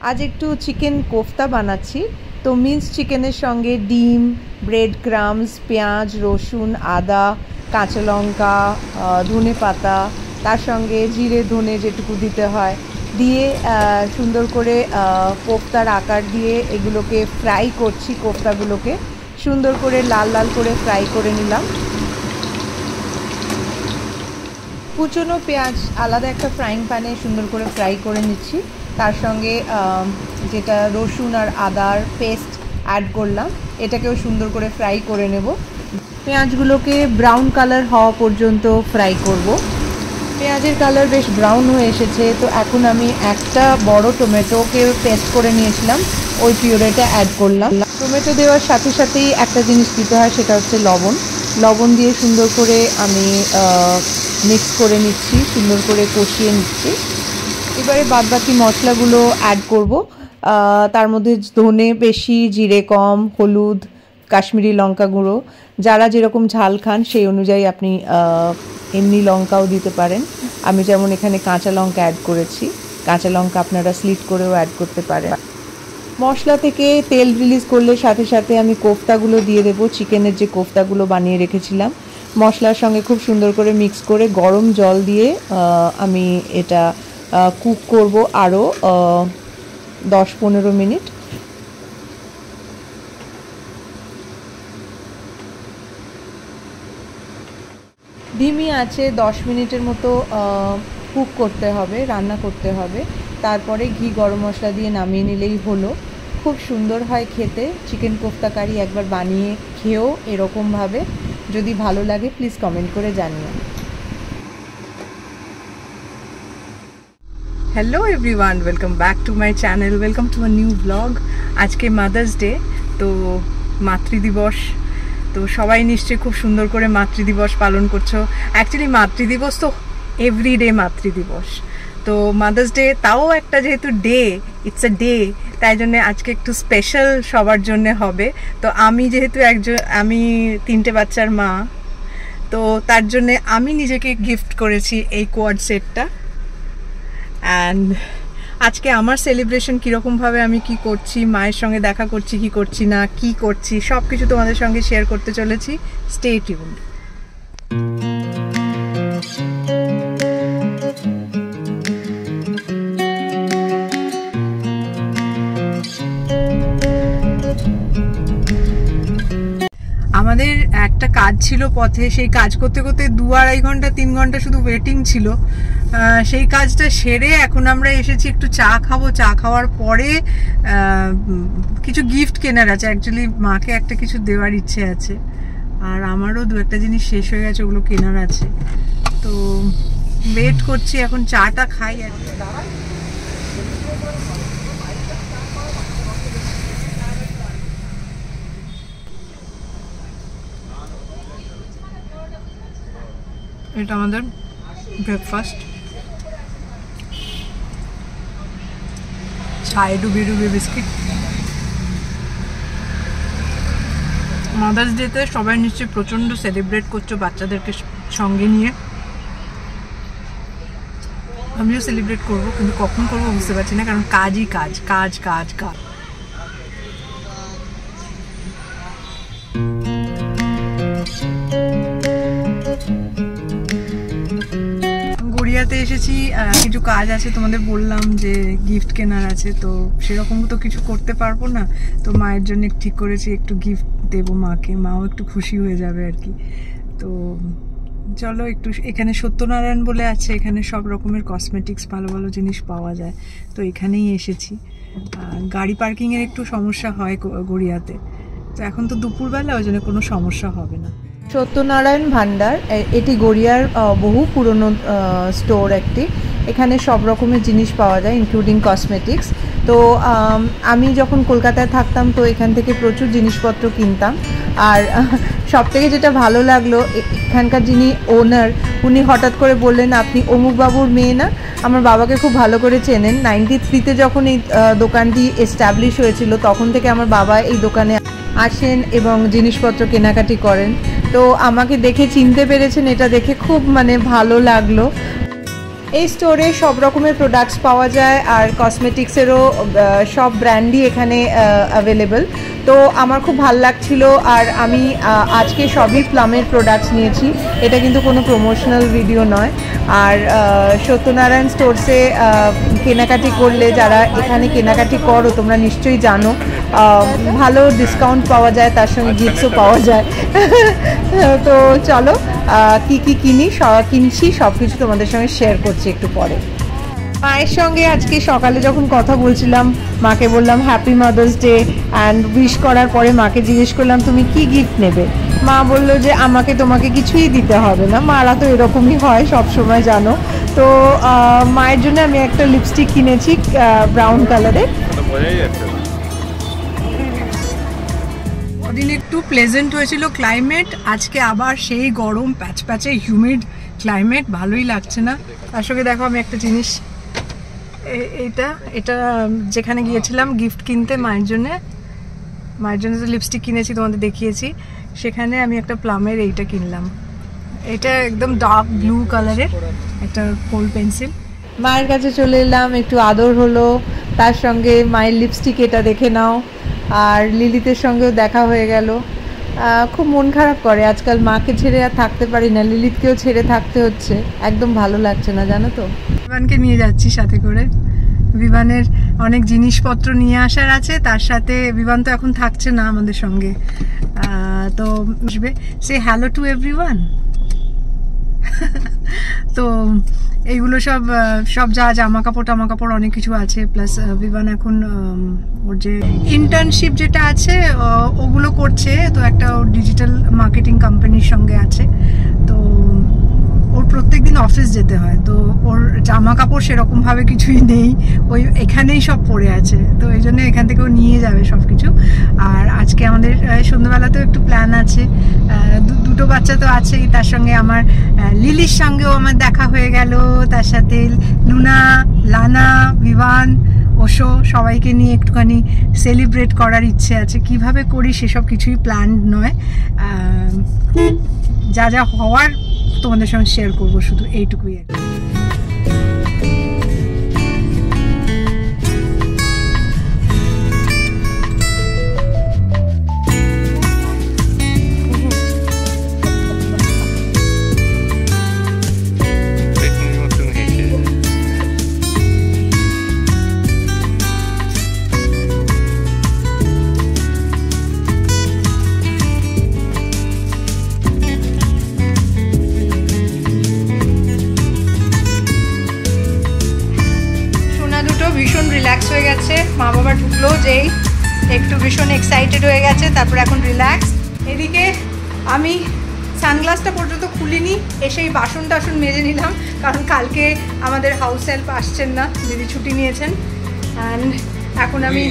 आज একটু চিকেন কোফতা বানাচ্ছি। তো মিন্স চিকেনের সঙ্গে ডিম, ব্রেড ক্রামস, পেঁয়াজ, রসুন, আদা, কাঁচা লঙ্কা, ধনে পাতা, তার সঙ্গে জিরে ধনে যেটুকু দিতে হয় দিয়ে সুন্দর করে কোফতার আকার দিয়ে এগুলোকে ফ্রাই করছি। কোফতাগুলোকে সুন্দর করে লাল লাল করে ফ্রাই করে নিলাম। কুচনো পেঁয়াজ আলাদা একটা ফ্রাইং প্যানে সুন্দর করে ফ্রাই করে নিচ্ছি। তার সঙ্গে যেটা রসুন আর আদার পেস্ট অ্যাড করলাম, এটাকেও সুন্দর করে ফ্রাই করে নেব। পেঁয়াজগুলোকে ব্রাউন কালার হওয়া পর্যন্ত ফ্রাই করব। পেঁয়াজের কালার বেশ ব্রাউন হয়ে এসেছে, তো এখন আমি একটা বড় টমেটোকে পেস্ট করে নিয়েছিলাম, ওই পিউরেটা অ্যাড করলাম। টমেটো দেওয়ার সাথে সাথেই একটা জিনিস দিতে হয়, সেটা হচ্ছে লবণ। লবণ দিয়ে সুন্দর করে আমি মিক্স করে নিচ্ছি, সুন্দর করে কষিয়ে নিচ্ছি। এবারে বাদবাকি মশলাগুলো অ্যাড করব। তার মধ্যে ধনে বেশি, জিরে কম, হলুদ, কাশ্মীরি লঙ্কা গুঁড়ো, যারা যেরকম ঝাল খান সেই অনুযায়ী আপনি এমনি লঙ্কাও দিতে পারেন। আমি যেমন এখানে কাঁচা লঙ্কা অ্যাড করেছি, কাঁচা লঙ্কা আপনারা স্লিট করেও অ্যাড করতে পারেন। মশলা থেকে তেল রিলিজ করলে সাথে সাথে আমি কোফতাগুলো দিয়ে দেবো, চিকেনের যে কোফতাগুলো বানিয়ে রেখেছিলাম। মশলার সঙ্গে খুব সুন্দর করে মিক্স করে গরম জল দিয়ে আমি এটা কুক করব আরও 10-15 মিনিট। ধিমি আছে 10 মিনিটের মতো কুক করতে হবে, রান্না করতে হবে। তারপরে ঘি গরম মশলা দিয়ে নামিয়ে নিলেই হলো। খুব সুন্দর হয় খেতে চিকেন কোফতা কারি। একবার বানিয়ে খেয়েও এরকমভাবে, যদি ভালো লাগে প্লিজ কমেন্ট করে জানিও। Hello everyone, welcome back to my channel, welcome to a new blog. আজকে মাদার্স ডে, তো মাতৃদিবস। তো সবাই নিশ্চয়ই খুব সুন্দর করে মাতৃদিবস পালন করছো। অ্যাকচুয়ালি মাতৃদিবস তো এভরিডে মাতৃদিবস, তো মাদার্স ডে তাও একটা যেহেতু ডে, ইটস আ ডে, তাই জন্য আজকে একটু স্পেশাল সবার জন্য হবে। তো আমি যেহেতু আমি 3টে বাচ্চার মা, তো তার জন্যে আমি নিজেকে গিফট করেছি এই কোয়াড সেটটা। অ্যান্ড আজকে আমার সেলিব্রেশন কীরকমভাবে আমি কি করছি, মায়ের সঙ্গে দেখা করছি কি করছি না, কি করছি, সব কিছু তোমাদের সঙ্গে শেয়ার করতে চলেছি। Stay tuned. আমাদের একটা কাজ ছিল পথে, সেই কাজ করতে করতে 2-2.5 ঘন্টা 3 ঘন্টা শুধু ওয়েটিং ছিল। সেই কাজটা সেরে এখন আমরা এসেছি একটু চা খাবো। চা খাওয়ার পরে কিছু গিফট কেনার আছে, অ্যাকচুয়ালি মাকে একটা কিছু দেওয়ার ইচ্ছে আছে, আর আমারও 2-একটা জিনিস শেষ হয়ে গেছে, ওগুলো কেনার আছে। তো ওয়েট করছি, এখন চাটা খাই আর কি। এটা আমাদের ব্রেকফাস্ট, চায়ে ডুবিয়ে ডুবিয়ে বিস্কিট। মাদার্স ডেতে সবাই নিশ্চয়ই প্রচণ্ড সেলিব্রেট করছো বাচ্চাদেরকে সঙ্গে নিয়ে। আমিও সেলিব্রেট করবো, কিন্তু কখন করবো বুঝতে পারছি না, কারণ কাজই কাজ, কাজ কাজ কাজ। গড়িয়াতে এসেছি, কিছু কাজ আছে, তোমাদের বললাম যে গিফট কেনার আছে, তো সেরকম তো কিছু করতে পারবো না। তো মায়ের জন্য ঠিক করেছি একটু গিফট দেবো মাকে, মাও একটু খুশি হয়ে যাবে আর কি। তো চলো একটু, এখানে সত্যনারায়ণ বলে আছে, এখানে সব রকমের কসমেটিক্স ভালো ভালো জিনিস পাওয়া যায়, তো এখানেই এসেছি। গাড়ি পার্কিংয়ের একটু সমস্যা হয় গড়িয়াতে, তো এখন তো দুপুরবেলা, ওই জন্য কোনো সমস্যা হবে না। সত্যনারায়ণ ভান্ডার, এটি গড়িয়ার বহু পুরনো স্টোর একটি। এখানে সব রকমের জিনিস পাওয়া যায়, ইনক্লুডিং কসমেটিক্স। তো আমি যখন কলকাতায় থাকতাম, তো এখান থেকে প্রচুর জিনিসপত্র কিনতাম। আর সব থেকে যেটা ভালো লাগলো, এখানকার যিনি ওনার, উনি হঠাৎ করে বললেন, আপনি অমুক বাবুর মেয়ে না? আমার বাবাকে খুব ভালো করে চেনেন। 93-তে যখন এই দোকানটি এস্টাবলিশ হয়েছিল, তখন থেকে আমার বাবা এই দোকানে আসেন এবং জিনিসপত্র কেনাকাটি করেন। তো আমাকে দেখে চিনতে পেরেছেন, এটা দেখে খুব ভালো লাগলো। এই স্টোরে সব রকমের প্রোডাক্টস পাওয়া যায় আর কসমেটিক্সেরও সব ব্র্যান্ডই এখানে অ্যাভেলেবল। তো আমার খুব ভাল লাগছিল আর আমি আজকে সবই প্লামের প্রোডাক্টস নিয়েছি। এটা কিন্তু কোনো প্রমোশনাল ভিডিও নয়। আর সত্যনারায়ণ স্টোরসে কেনাকাটি করলে, যারা এখানে কেনাকাটি করো তোমরা নিশ্চয়ই জানো, ভালো ডিসকাউন্ট পাওয়া যায়, তার সঙ্গে গিফটসও পাওয়া যায়। তো চলো কি কি কিনছি সব কিছু তোমাদের সঙ্গে শেয়ার করছি একটু পরে। মায়ের সঙ্গে আজকে সকালে যখন কথা বলছিলাম, মাকে বললাম happy mother's day, and wish করার পরে মাকে জিজ্ঞেস করলাম তুমি কি গিফট নেবে। মা বললো যে তোমাকে কিছুই দিতে হবে না, মারা তো এরকমই হয় সব সময় জানো। তো মায়ের জন্য আমি একটা লিপস্টিক কিনেছি ব্রাউন কালারের। ওদিন একটু প্লেজেন্ট হয়েছিল ক্লাইমেট, আজকে আবার সেই গরম প্যাচপ্যাচে হিউমিড ক্লাইমেট, ভালোই লাগছে না। তার সঙ্গে দেখো আমি একটা জিনিস, এটা যেখানে গিয়েছিলাম গিফট কিনতে মায়ের জন্য যে লিপস্টিক কিনেছি তোমাদের দেখিয়েছি, সেখানে আমি একটা প্লামের এইটা কিনলাম। এটা একদম ডার্ক ব্লু কালারের একটা কোল পেন্সিল। মায়ের কাছে চলে এলাম, একটু আদর হলো, তার সঙ্গে মায়ের লিপস্টিক এটা দেখে নাও, আর লিলিতের সঙ্গেও দেখা হয়ে গেল। খুব মন খারাপ করে, আজকাল মাকে ছেড়ে আর থাকতে পারি না, লিলিতকেও ছেড়ে থাকতে হচ্ছে, একদম ভালো লাগছে না জানো তো। বিমানকে নিয়ে যাচ্ছি সাথে করে, বিমানের অনেক জিনিসপত্র নিয়ে আসার আছে, তার সাথে বিমান তো এখন থাকছে না আমাদের সঙ্গে, তো আসবে। সে হ্যালো টু এভরিওয়ান। তো এইগুলো সব যা জামা কাপড় অনেক কিছু আছে, প্লাস বিমান এখন ওর যে ইন্টার্নশিপ যেটা আছে ওগুলো করছে, তো একটা ডিজিটাল মার্কেটিং কোম্পানির সঙ্গে আছে, তো ওর প্রত্যেক দিন অফিস যেতে হয়, তো ওর জামা কাপড় সেরকমভাবে কিছুই নেই, ওই এখানেই সব পড়ে আছে, তো এই জন্য এখান থেকেও নিয়ে যাবে সব কিছু। আর আজকে আমাদের সন্ধ্যাবেলাতেও একটু প্ল্যান আছে, দুটো বাচ্চা তো আছেই, তার সঙ্গে আমার লিলির সঙ্গেও আমার দেখা হয়ে গেল, তার সাথে লুনা, লানা, বিভান, ওশো সবাইকে নিয়ে একটুখানি সেলিব্রেট করার ইচ্ছে আছে। কিভাবে করি সেসব কিছুই প্ল্যান নয়, যা যা হওয়ার তোমাদের সঙ্গে শেয়ার করবো, শুধু এইটুকুই আর কি। ভীষণ রিল্যাক্স হয়ে গেছে, মা বাবা ঢুকলো যেই একটু ভীষণ এক্সাইটেড হয়ে গেছে, তারপরে এখন রিল্যাক্স। এদিকে আমি সানগ্লাসটা পর্যন্ত খুলিনি, এসেই বাসন টাসন মেজে নিলাম, কারণ কালকে আমাদের হাউস হেল্প আসছেন না, দিদি ছুটি নিয়েছেন। অ্যান্ড এখন আমি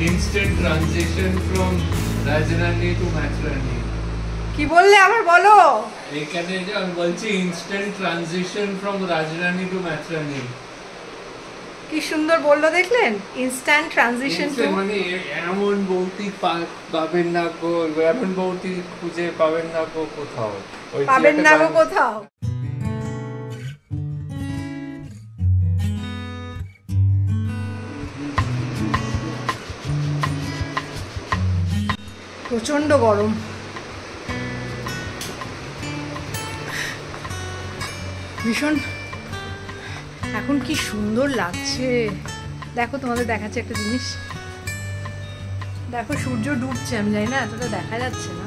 instant transition from Rajrani two ম্যাথরানী। কি বললে আবার বলো? এখানে যে আমি বলছি instant transition from Rajrani two ম্যাথরানী। কি সুন্দর বললো দেখলেন, ইনস্ট্যান্ট ট্রানজিশন টু, মানে এমন বৌতি পাবেন না গো, এমন বৌতি খুঁজে পাবেন না গো কোথাও, পাবেন না গো কোথাও। প্রচন্ড গরম, ভীষণ। এখন কি সুন্দর লাগছে দেখো, তোমাদের দেখাচ্ছে একটা জিনিস, দেখো সূর্য ডুবছে, আমি জানি না এতটা দেখা যাচ্ছে না।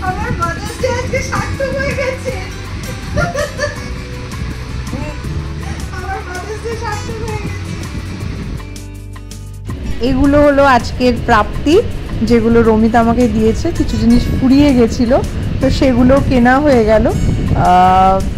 আমার মাদার্স ডে আজকে সার্থক হয়ে গেছে, আমার মাদার্স ডে সার্থক হয়ে গেছে। এগুলো হলো আজকের প্রাপ্তি, যেগুলো রমিতা আমাকে দিয়েছে, কিছু জিনিস ফুরিয়ে গেছিল তো সেগুলো কেনা হয়ে গেল,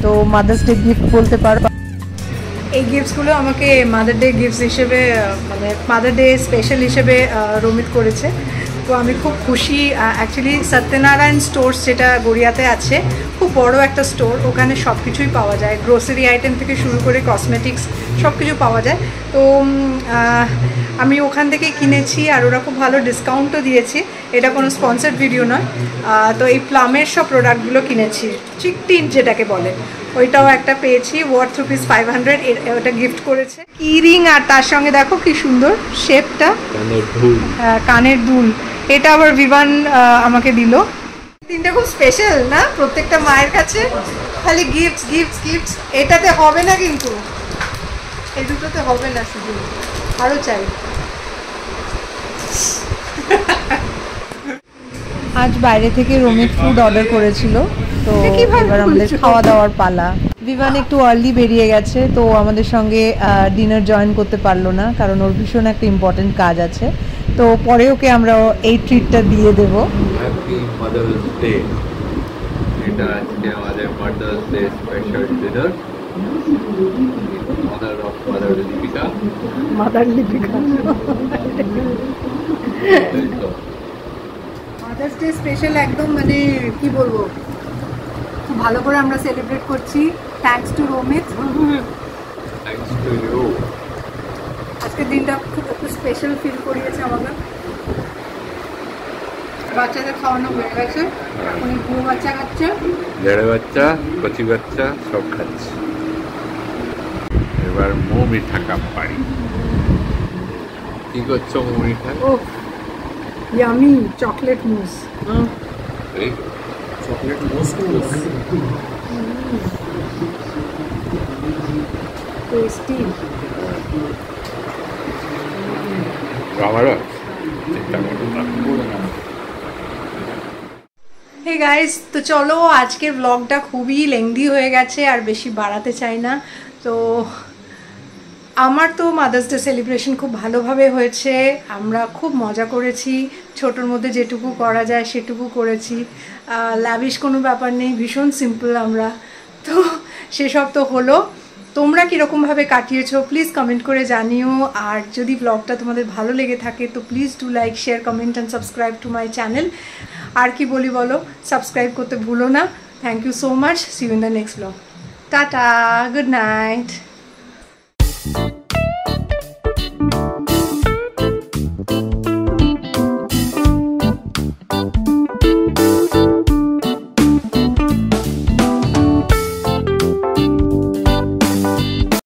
তো মাদার্স ডে গিফট বলতে পারো। এই গিফটসগুলো আমাকে মাদার ডে গিফটস হিসেবে মানে মাদার ডে স্পেশাল হিসেবে রোমিত করেছে। তো আমি খুব খুশি। অ্যাকচুয়ালি সত্যনারায়ণ স্টোর্স যেটা গড়িয়াতে আছে, খুব বড় একটা স্টোর, ওখানে সব কিছুই পাওয়া যায়, গ্রোসারি আইটেম থেকে শুরু করে কসমেটিক্স সব কিছু পাওয়া যায়। তো আমি ওখান থেকে কিনেছি আর ওরা খুব ভালো ডিসকাউন্টও দিয়েছে। এটা কোনো স্পন্সার্ড ভিডিও নয়। তো এই প্লামের সব প্রোডাক্টগুলো কিনেছি, চিক টিন্ট যেটাকে বলে, ওইটাও একটা পেয়েছি ওয়ার্থ ₹500, ওটা গিফট করেছে। কি রিং, আর তার সঙ্গে দেখো কি সুন্দর শেপটা, কানের দুল। এটা আবার বিমান আমাকে দিল। দিনটা খুব স্পেশাল না প্রত্যেকটা মায়ের কাছে, খালি গিফটস গিফটস গিফটস। এটাতে হবে না, কিন্তু এই দুটোতে হবে না, শুধু আরও চাই। আজ বাইরে থেকে রোমিত ফুড অর্ডার করেছিল, তো এবার আমাদের খাওয়া দাওয়ার পালা। বিমান একটু আর্লি বেরিয়ে গেছে, তো আমাদের সঙ্গে ডিনার জয়েন করতে পারলো না, কারণ ওর ভীষণ একটা ইম্পর্টেন্ট কাজ আছে। তো পরে ওকে আমরা এই ট্রিটটা দিয়ে দেবো। Happy mother's day. এটা আজকে আমাদের mother's day special dinner honour of mother Lipika. Mother Lipika mother's day special একদম, মানে কি বলবো, খুব ভালো করে আমরা সেলিব্রেট করছি। Thanks to Romit. Thanks to you. আজকের দিনটা খুব একটু স্পেশাল ফিল করিয়েছে আমাকে। বাচ্চাদের খাওয়ানো হয়ে গেছে, এখন পুরো বাচ্চা খাচ্ছে, লেড়ে বাচ্চা, কচি বাচ্চা সব খাচ্ছে। এবার মৌ মিঠা কাপ পারি। কি করছো মৌ মিঠা? ও ইয়ামি চকলেট মুস। এই চকলেট মুস টেস্টি। আমারও হে গাইস, তো চলো, আজকের ব্লগটা খুবই লেংদি হয়ে গেছে আর বেশি বাড়াতে চাই না। তো আমার তো মাদার্স ডে সেলিব্রেশন খুব ভালোভাবে হয়েছে, আমরা খুব মজা করেছি, ছোটোর মধ্যে যেটুকু করা যায় সেটুকু করেছি। ল্যাভিশ কোনো ব্যাপার নেই, ভীষণ সিম্পল আমরা। তো সেসব তো হলো। তোমরা কীরকমভাবে কাটিয়েছো প্লিজ কমেন্ট করে জানিও। আর যদি ব্লগটা তোমাদের ভালো লেগে থাকে তো please do like, share, comment and subscribe to my channel. আর কি বলি বলো, সাবস্ক্রাইব করতে ভুলো না। Thank you so much. See you in the next blog. Tata, good night.